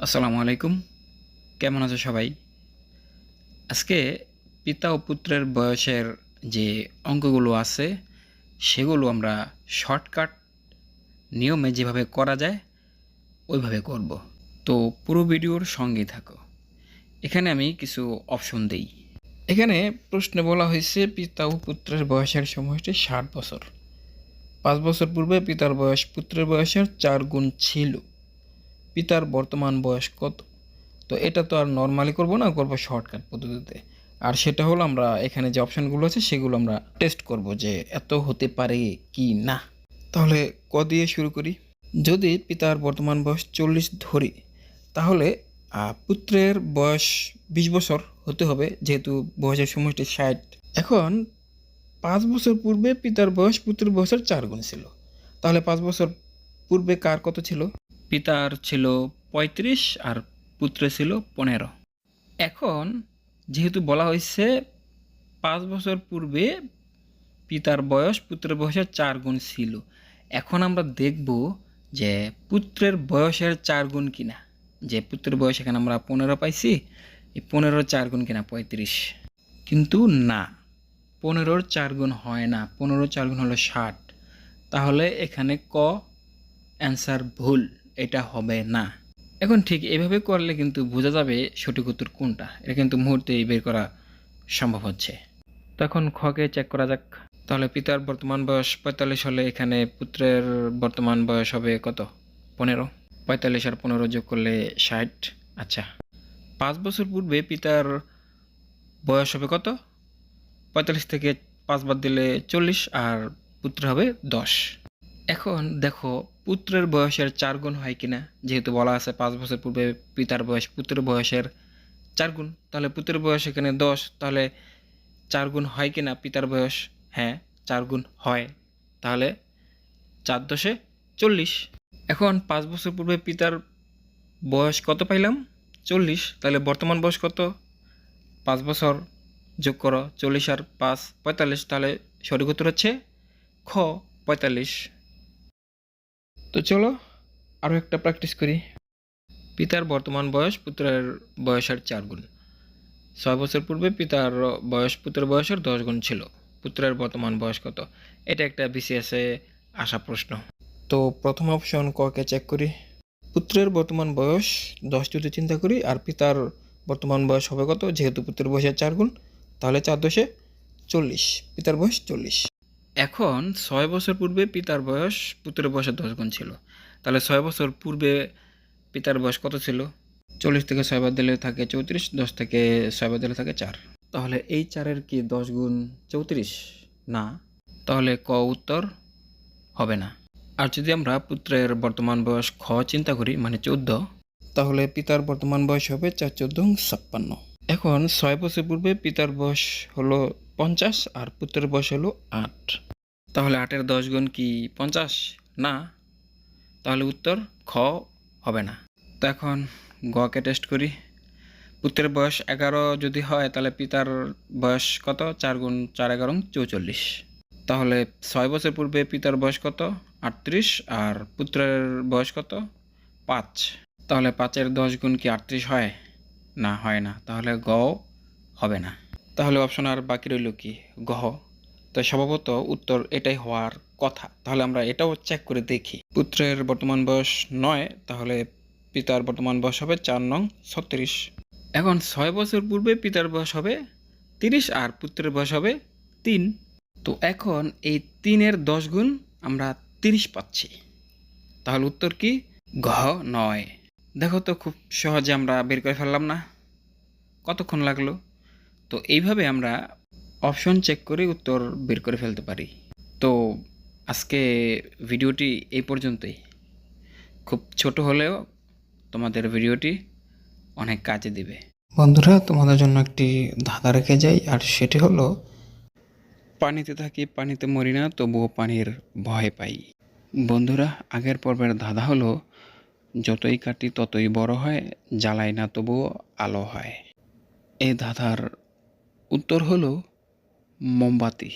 আসসালামু আলাইকুম। কেমন আছো সবাই? আজকে পিতা ও পুত্রের বয়সের যে অঙ্কগুলো আছে সেগুলো আমরা শর্টকাট নিয়মে যেভাবে করা যায় ওইভাবে করব। তো পুরো ভিডিওর সঙ্গেই থাকো। এখানে আমি কিছু অপশন দেই। এখানে প্রশ্নে বলা হয়েছে পিতা ও পুত্রের বয়সের সময়টি 60 বছর। 5 বছর পূর্বে পিতার বয়স পুত্রের বয়সের 4 গুণ ছিল। পিতার বর্তমান বয়স কত? তো এটা তো আর নর্মালি করব না, করব শর্টকাট পদ্ধতিতে। আর সেটা হলো আমরা এখানে যে অপশানগুলো আছে সেগুলো আমরা টেস্ট করব যে এত হতে পারে কি না। তাহলে ক দিয়ে শুরু করি। যদি পিতার বর্তমান বয়স 40 ধরি, তাহলে পুত্রের বয়স 20 বছর হতে হবে, যেহেতু বয়সের সময়টি 60। এখন 5 বছর পূর্বে পিতার বয়স পুত্রের বয়সের 4 গুণ ছিল। তাহলে 5 বছর পূর্বে কার কত ছিল? পিতার ছিল 35 আর পুত্রের ছিল 15। এখন যেহেতু বলা হয়েছে 5 বছর পূর্বে পিতার বয়স পুত্রের বয়সের 4 গুণ ছিল, এখন আমরা দেখব যে পুত্রের বয়সের 4 গুণ কিনা। যে পুত্রের বয়স এখানে আমরা 15 পাইছি, এই 15 4 গুণ কিনা 35। কিন্তু না, 15 4 গুণ হয় না, 15 4 গুণ হলো 60। তাহলে এখানে ক অ্যান্সার ভুল, এটা হবে না। এখন ঠিক এভাবে করলে কিন্তু বোঝা যাবে সঠিক উত্তর কোনটা। এটা কিন্তু মুহূর্তেই বের করা সম্ভব হচ্ছে। তখন খকে চেক করা যাক। তাহলে পিতার বর্তমান বয়স 45 হলে এখানে পুত্রের বর্তমান বয়স হবে কত? 15। 45 আর 15 যোগ করলে 60। আচ্ছা, 5 বছর পূর্বে পিতার বয়স হবে কত? 45 থেকে 5 বাদ দিলে 40 আর পুত্র হবে 10। এখন দেখো পুত্রের বয়সের 4 গুণ হয় কিনা। যেহেতু বলা আছে 5 বছর পূর্বে পিতার বয়স পুত্রের বয়সের 4 গুণ, তাহলে পুত্রের বয়স এখানে 10। তাহলে 4 গুণ হয় কিনা পিতার বয়স? হ্যাঁ, 4 গুণ হয়। তাহলে 4 10 40। এখন 5 বছর পূর্বে পিতার বয়স কত পাইলাম? 40। তাহলে বর্তমান বয়স কত? 5 বছর যোগ করো, 40 আর 5 45। তাহলে সঠিক উত্তর হচ্ছে খ 45। তো চলো আরও একটা প্র্যাকটিস করি। পিতার বর্তমান বয়স পুত্রের বয়সের 4 গুণ। 6 বছর পূর্বে পিতার বয়স পুত্রের বয়সের 10 গুণ ছিল। পুত্রের বর্তমান বয়স কত? এটা একটা বিসিএসে আসা প্রশ্ন। তো প্রথম অপশন ককে চেক করি। পুত্রের বর্তমান বয়স 10 যদি চিন্তা করি, আর পিতার বর্তমান বয়স হবে কত? যেহেতু পুত্রের বয়সের 4 গুণ, তাহলে 4 10 40। পিতার বয়স 40। এখন 6 বছর পূর্বে পিতার বয়স পুত্রের বয়সের 10 গুণ ছিল। তাহলে 6 বছর পূর্বে পিতার বয়স কত ছিল? 40 থেকে 6 বাদ দিলে থাকে 34, 10 থেকে 6 বাদ দিলে থাকে 4। তাহলে এই 4-এর কি 10 গুণ 34? না, তাহলে ক উত্তর হবে না। আর যদি আমরা পুত্রের বর্তমান বয়স খ চিন্তা করি, মানে 14, তাহলে পিতার বর্তমান বয়স হবে 4 14 56। এখন 6 বছর পূর্বে পিতার বয়স হলো 50 আর পুত্রের বয়স হলো 8। তাহলে 8-এর 10 গুণ কি 50? না, তাহলে উত্তর খ হবে না। তো এখন গকে টেস্ট করি। পুত্রের বয়স 11 যদি হয়, তাহলে পিতার বয়স কত? 4 গুণ 4 11 44। তাহলে 6 বছর পূর্বে পিতার বয়স কত? 38 আর পুত্রের বয়স কত? 5। তাহলে 5-এর 10 গুণ কি 38 হয়? না, হয় না, তাহলে গ হবে না। তাহলে অপশন আর বাকি রইল কি? গহ। তো স্বভাবত উত্তর এটাই হওয়ার কথা। তাহলে আমরা এটাও চেক করে দেখি। পুত্রের বর্তমান বয়স 9, তাহলে পিতার বর্তমান বয়স হবে 4 নং 36। এখন 6 বছর পূর্বে পিতার বয়স হবে 30 আর পুত্রের বয়স হবে 3। তো এখন এই 3-এর 10 গুণ আমরা 30 পাচ্ছি। তাহলে উত্তর কি? ঘ 9। দেখো তো খুব সহজে আমরা বের করে ফেললাম না? কতক্ষণ লাগলো? তো এইভাবে আমরা অপশন চেক করে উত্তর বের করে ফেলতে পারি। তো আজকে ভিডিওটি এই পর্যন্তই। খুব ছোট হলেও তোমাদের ভিডিওটি অনেক কাজে দিবে। বন্ধুরা, তোমাদের জন্য একটি ধাঁধা রেখে যাই, আর সেটি হলো পানিতে থাকি পানিতে মরি না, তবুও পানির ভয় পাই। বন্ধুরা, আগের পর্বের ধাঁধা হলো যতই কাটি ততই বড় হয়, জ্বালাই না তবুও আলো হয়। এই ধাঁধার উত্তর হলো মোমবাতি।